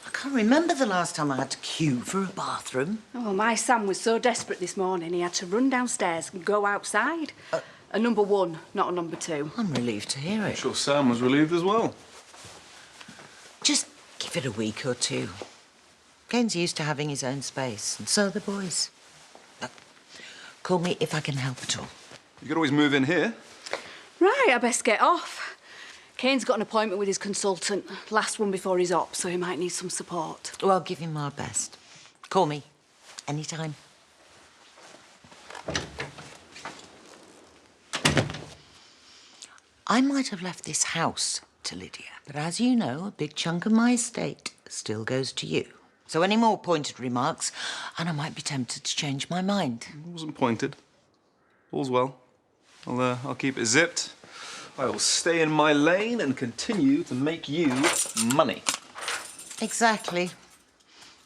I can't remember the last time I had to queue for a bathroom. Oh, my Sam was so desperate this morning he had to run downstairs and go outside. A number 1, not a number 2. I'm relieved to hear it. I'm sure Sam was relieved as well. Just give it a week or 2. Kane's used to having his own space, and so are the boys. Call me if I can help at all. You could always move in here. Right, I best get off. Kane's got an appointment with his consultant, last one before he's op, so he might need some support. Well, I'll give him our best. Call me anytime. I might have left this house to Lydia, but as you know, a big chunk of my estate still goes to you. So any more pointed remarks, and I might be tempted to change my mind. It wasn't pointed. All's well. I'll keep it zipped. I will stay in my lane and continue to make you money. Exactly.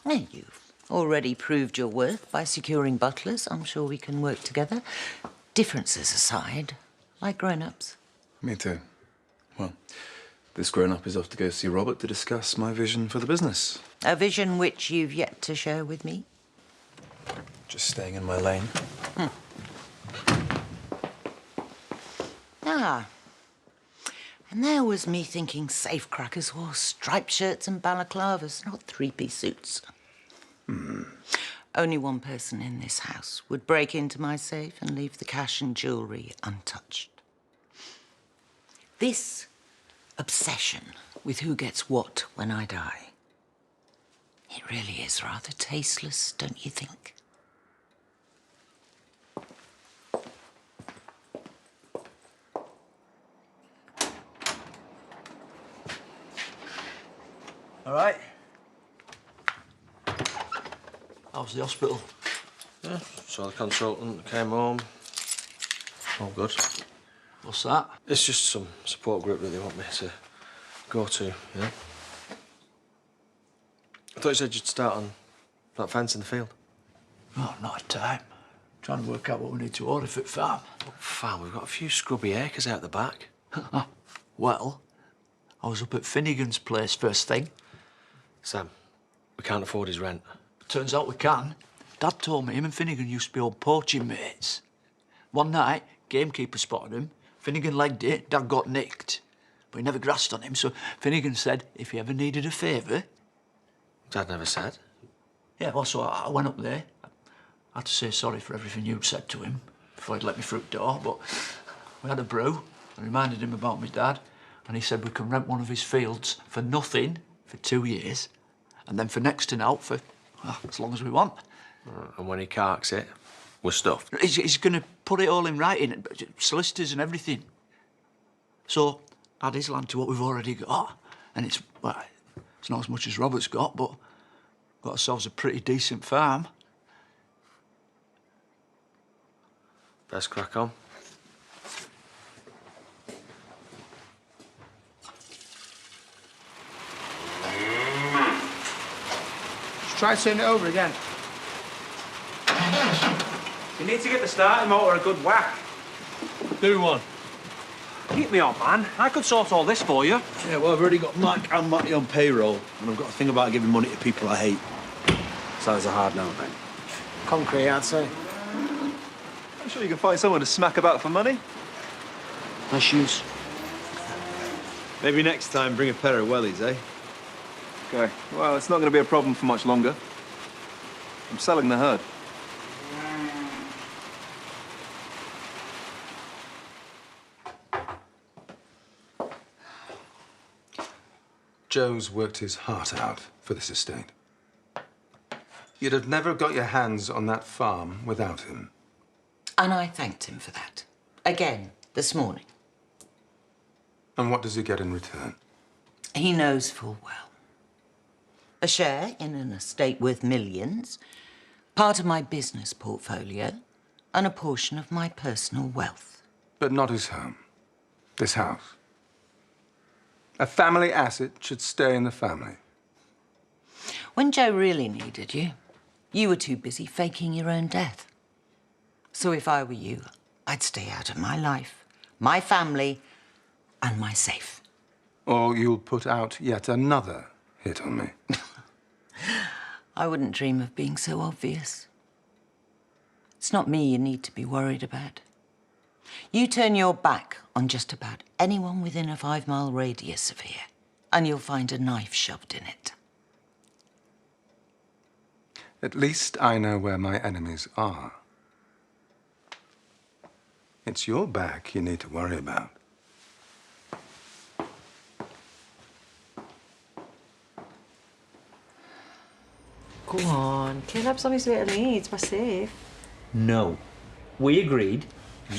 Well, you've already proved your worth by securing butlers. I'm sure we can work together. Differences aside, like grown-ups. Me too. Well, this grown-up is off to go see Robert to discuss my vision for the business. A vision which you've yet to share with me? Just staying in my lane. Ah. And there was me thinking safecrackers wore striped shirts and balaclavas, not 3-piece suits. Only one person in this house would break into my safe and leave the cash and jewellery untouched. This obsession with who gets what when I die, it really is rather tasteless, don't you think? All right. How's the hospital? Yeah, saw the consultant, came home. All good. What's that? It's just some support group that they want me to go to, you know? I thought you said you'd start on that fence in the field. Oh, not a time. Trying to work out what we need to order for the farm. Oh, farm, we've got a few scrubby acres out the back. Well, I was up at Finnegan's place first thing. Sam, we can't afford his rent. Turns out we can. Dad told me him and Finnegan used to be old poaching mates. One night, gamekeeper spotted him. Finnegan legged it, Dad got nicked. But he never grassed on him, so Finnegan said if he ever needed a favour... Dad never said. Yeah, well, so I went up there. I had to say sorry for everything you'd said to him before he'd let me through the door, but we had a brew. I reminded him about my dad, and he said we can rent one of his fields for nothing for 2 years, and then for next to out for as long as we want. And when he carks it, we're stuffed. He's going to put it all in writing, solicitors and everything. So add his land to what we've already got, and it's, well, it's not as much as Robert's got, but got ourselves a pretty decent farm. Best crack on. Try turning it over again. You need to get the starting motor a good whack. Do one. Keep me on, man. I could sort all this for you. Yeah, well, I've already got Mike and Matty on payroll, and I've got a thing about giving money to people I hate. Sounds a hard no, mate. Concrete, I'd say. I'm sure you can find someone to smack about for money. Nice use. Maybe next time bring a pair of wellies, eh? Okay, well, it's not going to be a problem for much longer. I'm selling the herd. Joe's worked his heart out for this estate. You'd have never got your hands on that farm without him. And I thanked him for that. Again, this morning. And what does he get in return? He knows full well. A share in an estate worth millions, part of my business portfolio, and a portion of my personal wealth. But not his home. This house. A family asset should stay in the family. When Joe really needed you, you were too busy faking your own death. So if I were you, I'd stay out of my life, my family, and my safe. or you'll put out yet another hit on me. I wouldn't dream of being so obvious. It's not me you need to be worried about. You turn your back on just about anyone within a 5-mile radius of here, and you'll find a knife shoved in it. At least I know where my enemies are. It's your back you need to worry about. Go on, Caleb's on his way to Leeds. We're safe. No. We agreed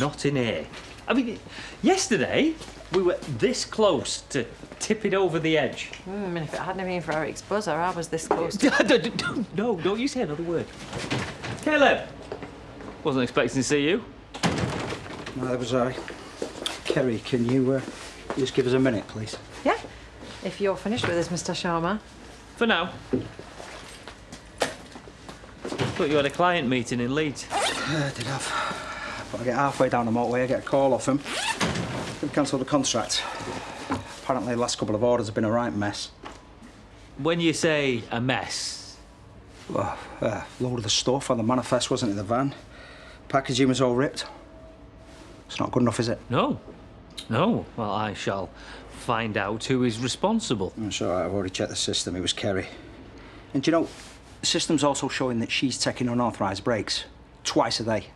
not in here. I mean, yesterday we were this close to tipping over the edge. And if it hadn't been for Eric's buzzer, I was this close. No, don't you say another word. Caleb! Wasn't expecting to see you. Neither was I. Kerry, can you just give us a minute, please? Yeah, if you're finished with this, Mr. Sharma. For now. Thought you had a client meeting in Leeds. I did have. But I get halfway down the motorway, I get a call off him. They've cancelled the contract. Apparently the last couple of orders have been a right mess. When you say a mess... Well, a load of the stuff on the manifest wasn't in the van. Packaging was all ripped. It's not good enough, is it? No. No. Well, I shall find out who is responsible. It's all right, I've already checked the system. It was Kerry. And do you know, the system's also showing that she's taking unauthorised breaks. Twice a day.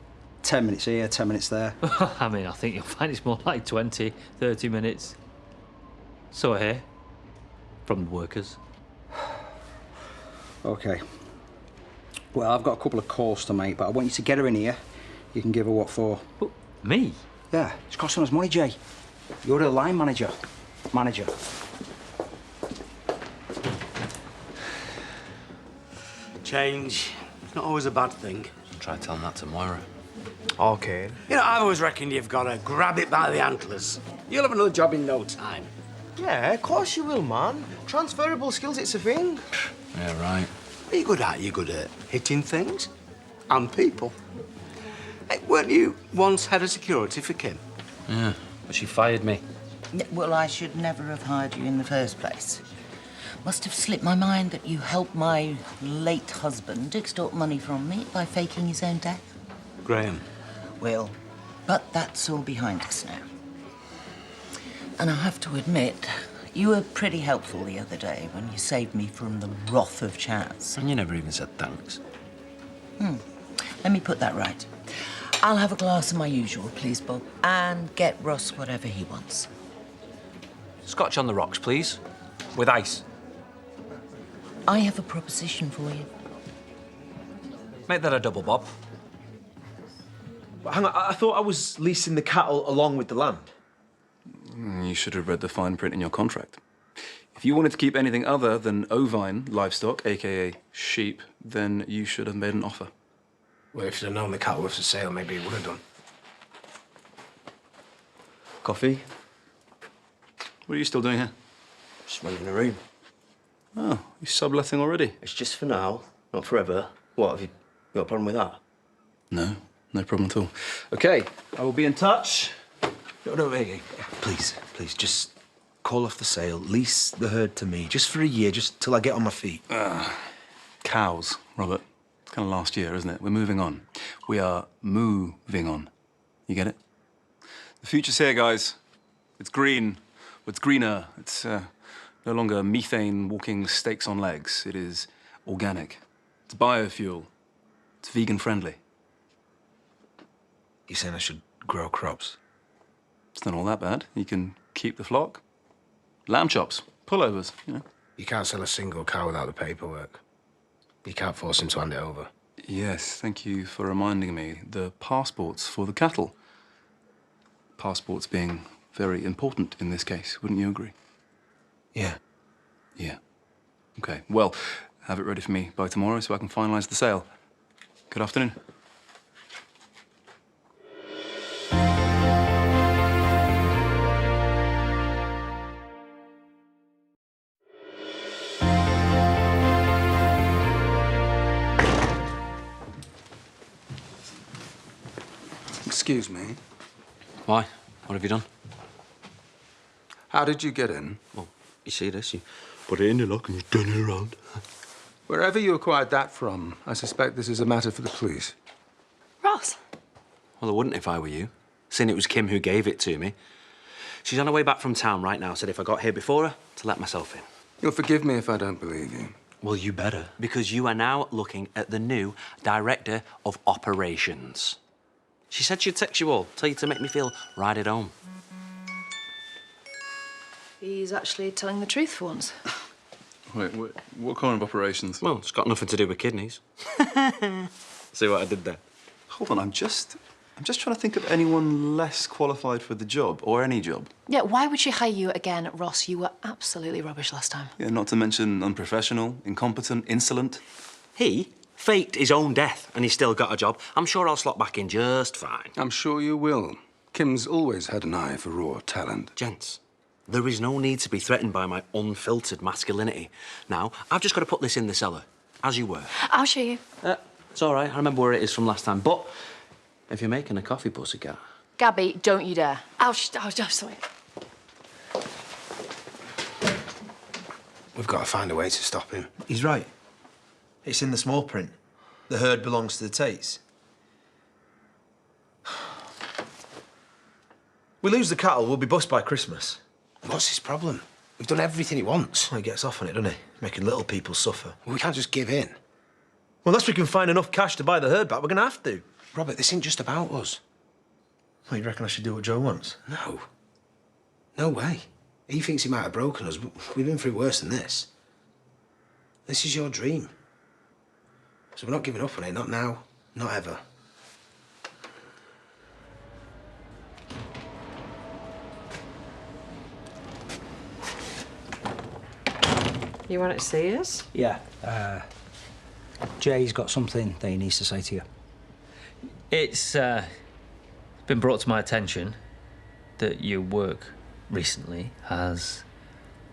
10 minutes here, 10 minutes there. I mean, I think you'll find it's more like 20, 30 minutes. So I hear. From the workers. OK. Well, I've got a couple of calls to make, but I want you to get her in here. You can give her what for. But me? Yeah, it's costing us money, Jay. You're the line manager. Change. It's not always a bad thing. Try telling that to Moira. OK. You know, I've always reckoned you've got to grab it by the antlers. You'll have another job in no time. Yeah, of course you will, man. Transferable skills, it's a thing. Yeah, right. What are you good at? You're good at hitting things and people. Hey, weren't you once head of security for Kim? Yeah, but she fired me. Well, I should never have hired you in the first place. Must have slipped my mind that you helped my late husband extort money from me by faking his own death. Graham. Well, but that's all behind us now. And I have to admit, you were pretty helpful the other day when you saved me from the wrath of Chaz. And you never even said thanks. Let me put that right. I'll have a glass of my usual, please, Bob, and get Ross whatever he wants. Scotch on the rocks, please. With ice. I have a proposition for you. Make that a double, Bob. Hang on, I thought I was leasing the cattle along with the land. You should have read the fine print in your contract. If you wanted to keep anything other than ovine livestock, a.k.a. sheep, then you should have made an offer. Well, if you'd have known the cattle was for sale, maybe it would have done. Coffee? What are you still doing here? Just renting a room. Oh, you're subletting already? It's just for now, not forever. What, have you got a problem with that? No, no problem at all. OK, I will be in touch. No, hey, please, just call off the sale, lease the herd to me, just for a year, just till I get on my feet. Cows, Robert. It's kind of last year, isn't it? We're moving on. We are moving on. You get it? The future's here, guys. It's green. It's greener. It's no longer methane walking steaks on legs. It is organic. It's biofuel. It's vegan friendly. You saying I should grow crops? It's not all that bad. You can keep the flock. Lamb chops, pullovers, you know. You can't sell a single cow without the paperwork. You can't force him to hand it over. Yes, thank you for reminding me. The passports for the cattle. Passports being very important in this case, wouldn't you agree? Yeah. Yeah. OK, well, have it ready for me by tomorrow so I can finalise the sale. Good afternoon. Excuse me. Why? What have you done? How did you get in? Well, you see this, you put it in the lock and you turn it around. Wherever you acquired that from, I suspect this is a matter for the police. Ross. Well, I wouldn't if I were you. Seeing it was Kim who gave it to me. She's on her way back from town right now. Said if I got here before her, to let myself in. You'll forgive me if I don't believe you. Well, you better. Because you are now looking at the new Director of Operations. She said she'd text you all, tell you to make me feel right at home. He's actually telling the truth for once. Wait, what kind of operations? Well, it's got nothing to do with kidneys. See what I did there? Hold on, I'm just trying to think of anyone less qualified for the job, or any job. Yeah, why would she hire you again, Ross? You were absolutely rubbish last time. Yeah, not to mention unprofessional, incompetent, insolent. He faked his own death and he's still got a job. I'm sure I'll slot back in just fine. I'm sure you will. Kim's always had an eye for raw talent. Gents, there is no need to be threatened by my unfiltered masculinity. Now, I've just got to put this in the cellar, as you were. I'll show you. It's all right. I remember where it is from last time. But if you're making a coffee, pussycat... Gabby, don't you dare. I'll sorry. We've got to find a way to stop him. He's right. It's in the small print. The herd belongs to the Tates. We lose the cattle, we'll be bust by Christmas. What's his problem? We've done everything he wants. Well, he gets off on it, doesn't he? Making little people suffer. Well, we can't just give in. Well, unless we can find enough cash to buy the herd back, we're going to have to. Robert, this isn't just about us. Well, you reckon I should do what Joe wants? No. No way. He thinks he might have broken us, but we've been through worse than this. This is your dream. So we're not giving up on it, not now, not ever. You want to see us? Yeah. Jay's got something that he needs to say to you. It's been brought to my attention that your work recently has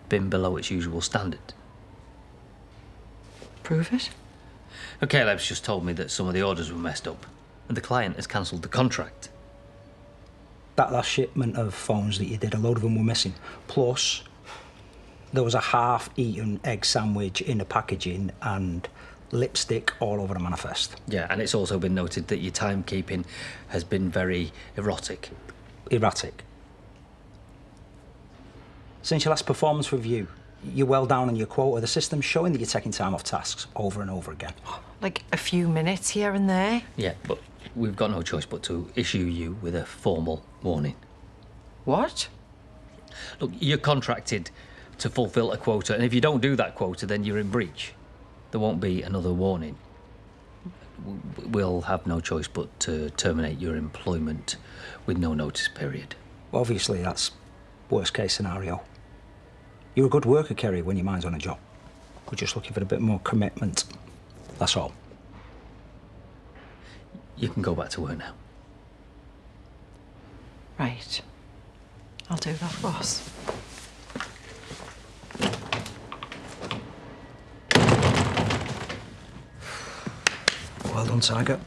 been below its usual standard. Prove it. Caleb's just told me that some of the orders were messed up and the client has cancelled the contract. That last shipment of phones that you did, a load of them were missing. Plus, there was a half-eaten egg sandwich in the packaging and lipstick all over the manifest. Yeah, and it's also been noted that your timekeeping has been very erotic. Erratic. Since your last performance review, you're well down on your quota. The system's showing that you're taking time off tasks over and over again. Like a few minutes here and there? Yeah, but we've got no choice but to issue you with a formal warning. What? Look, you're contracted to fulfil a quota, and if you don't do that quota, then you're in breach. There won't be another warning. We'll have no choice but to terminate your employment with no notice period. Well, obviously, that's worst case scenario. You're a good worker, Kerry, when your mind's on a job. We're just looking for a bit more commitment. That's all. You can go back to work now. Right. I'll do that, boss. Well done, Tiger.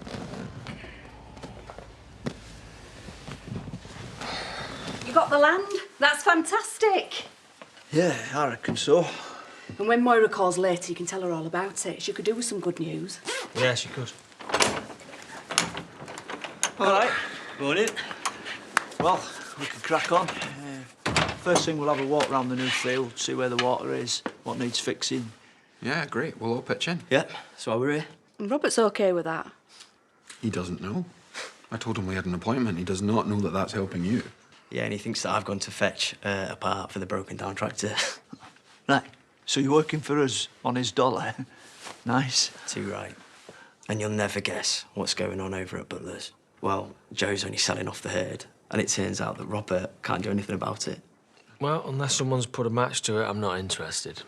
You got the land? That's fantastic. Yeah, I reckon so. And when Moira calls later, you can tell her all about it. She could do with some good news. Yeah, she could. All right, morning. Well, we can crack on. First thing, we'll have a walk around the new field, see where the water is, what needs fixing. Yeah, great. We'll all pitch in. Yeah, that's why we're here. And Robert's OK with that. He doesn't know. I told him we had an appointment. He does not know that that's helping you. Yeah, and he thinks that I've gone to fetch a part for the broken down tractor. Right, so you're working for us on his dollar. Nice. Too right. And you'll never guess what's going on over at Butler's. Well, Joe's only selling off the herd, and it turns out that Robert can't do anything about it. Well, unless someone's put a match to it, I'm not interested.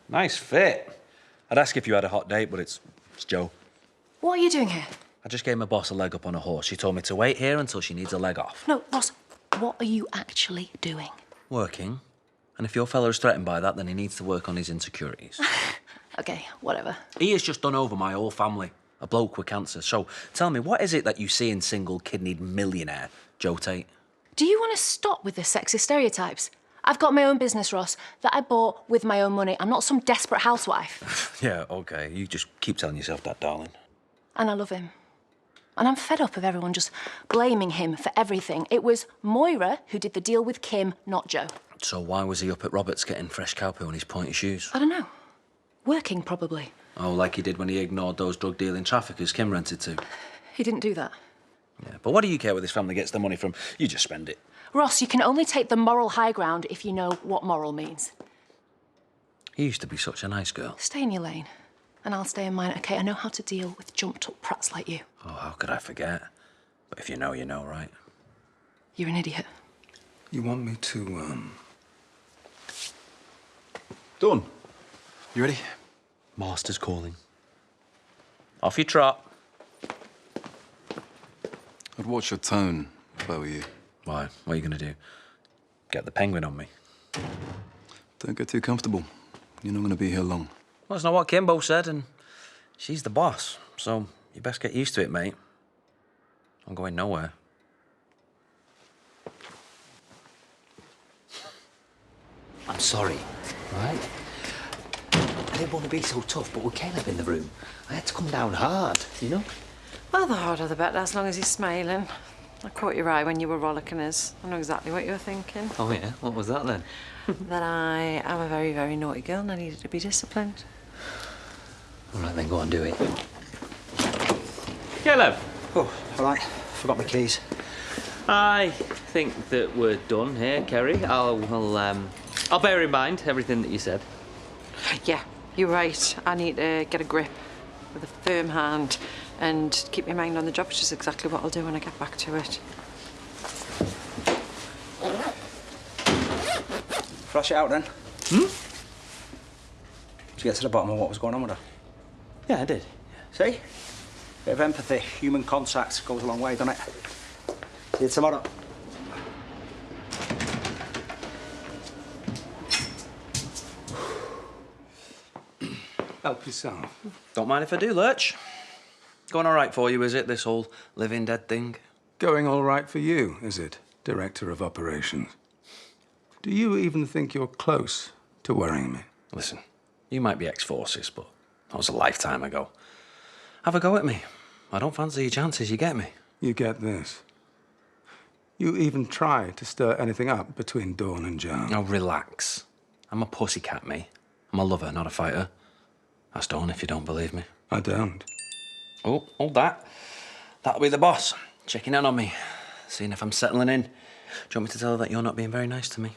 Nice fit. I'd ask if you had a hot date, but it's Joe. What are you doing here? I just gave my boss a leg up on a horse. She told me to wait here until she needs a leg off. No, Ross, what are you actually doing? Working. And if your fella's threatened by that, then he needs to work on his insecurities. Okay, whatever. He has just done over my whole family. A bloke with cancer. So tell me, what is it that you see in single-kidneyed millionaire Joe Tate? Do you want to stop with the sexist stereotypes? I've got my own business, Ross, that I bought with my own money. I'm not some desperate housewife. Yeah, OK. You just keep telling yourself that, darling. And I love him. And I'm fed up of everyone just blaming him for everything. It was Moira who did the deal with Kim, not Joe. So why was he up at Roberts getting fresh cow poo in his pointy shoes? I don't know. Working, probably. Oh, like he did when he ignored those drug-dealing traffickers Kim rented to. He didn't do that. Yeah, but what do you care where this family gets the money from? You just spend it. Ross, you can only take the moral high ground if you know what moral means. You used to be such a nice girl. Stay in your lane, and I'll stay in mine, OK? I know how to deal with jumped-up prats like you. Oh, how could I forget? But if you know, you know, right? You're an idiot. You want me to, Dawn, you ready? Master's calling. Off you trot. I'd watch your tone if I were you. Why? What are you going to do? Get the penguin on me? Don't get too comfortable. You're not going to be here long. Well, that's not what Kimbo said, and she's the boss. So you best get used to it, mate. I'm going nowhere. I'm sorry, right? I didn't want to be so tough, but with Caleb in the room, I had to come down hard, you know? Well, the harder the better, as long as he's smiling. I caught your eye when you were rollicking us. I know exactly what you were thinking. Oh, yeah? What was that, then? That I am a very, very naughty girl and I needed to be disciplined. All right, then, go on, do it. Caleb. Oh, all right. Forgot my keys. I think that we're done here, Kerry. I'll bear in mind everything that you said. Yeah, you're right. I need to get a grip with a firm hand and keep my mind on the job, which is exactly what I'll do when I get back to it. Thrash it out, then. Hmm? Did you get to the bottom of what was going on with her? Yeah, I did. See? Bit of empathy, human contact goes a long way, doesn't it? See you tomorrow. Help yourself. Don't mind if I do, Lurch. Going all right for you, is it, this whole living dead thing? Going all right for you, is it, Director of Operations? Do you even think you're close to worrying me? Listen, you might be ex-forces, but that was a lifetime ago. Have a go at me. I don't fancy your chances, you get me? You get this. You even try to stir anything up between Dawn and Joe. Oh, relax. I'm a pussycat, me. I'm a lover, not a fighter. Ask Dawn if you don't believe me. I don't. Oh, hold that. That'll be the boss, checking in on me, seeing if I'm settling in. Do you want me to tell her that you're not being very nice to me?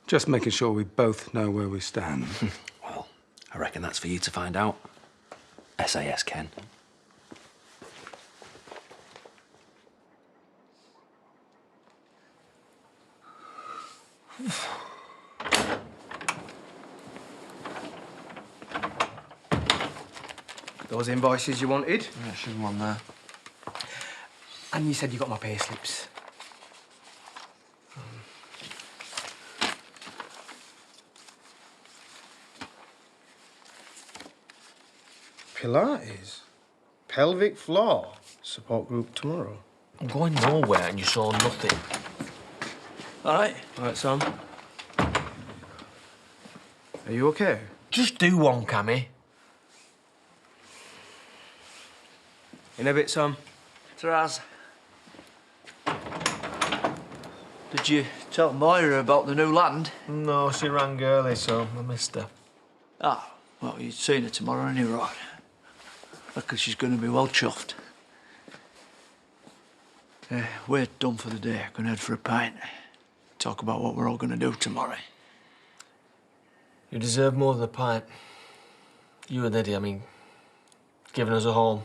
Just making sure we both know where we stand. Well, I reckon that's for you to find out. SAS, Ken. Those invoices you wanted? Yeah, should be one there. And you said you got my pay slips. Pilates, pelvic floor, support group tomorrow. I'm going nowhere and you saw nothing. All right, Sam. Are you okay? Just do one, Cammy. In a bit, Sam. Traz. Did you tell Moira about the new land? No, she rang early, so I missed her. Ah, well, you'd seen her tomorrow anyway, right? Reckon she's going to be well chuffed. We're done for the day. Gonna head for a pint. Talk about what we're all going to do tomorrow. You deserve more than a pint. You and Eddie, I mean, giving us a home.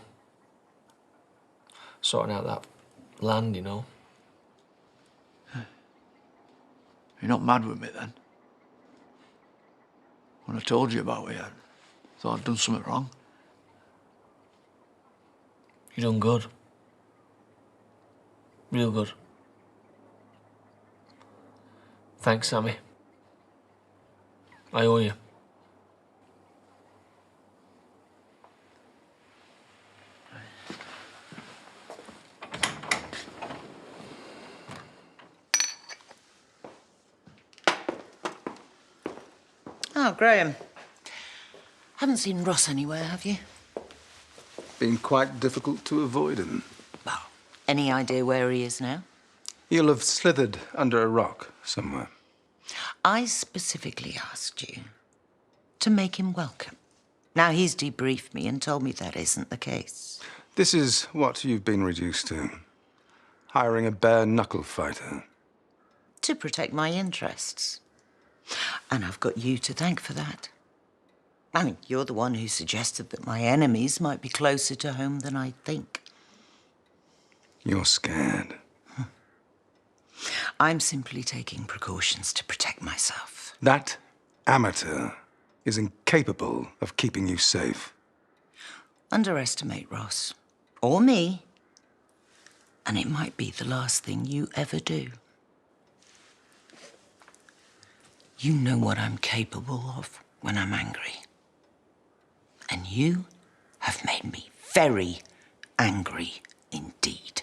Sorting out that land, you know. You're not mad with me, then? When I told you about it, I thought I'd done something wrong. You done good. Real good. Thanks, Sammy. I owe you. Oh, Graham. Haven't seen Ross anywhere, have you? Been quite difficult to avoid him. Well, any idea where he is now? He'll have slithered under a rock somewhere. I specifically asked you to make him welcome. Now, he's debriefed me and told me that isn't the case. This is what you've been reduced to. Hiring a bare-knuckle fighter. To protect my interests. And I've got you to thank for that. I mean, you're the one who suggested that my enemies might be closer to home than I think. You're scared. I'm simply taking precautions to protect myself. That amateur is incapable of keeping you safe. Underestimate Ross. Or me. And it might be the last thing you ever do. You know what I'm capable of when I'm angry. And you have made me very angry indeed.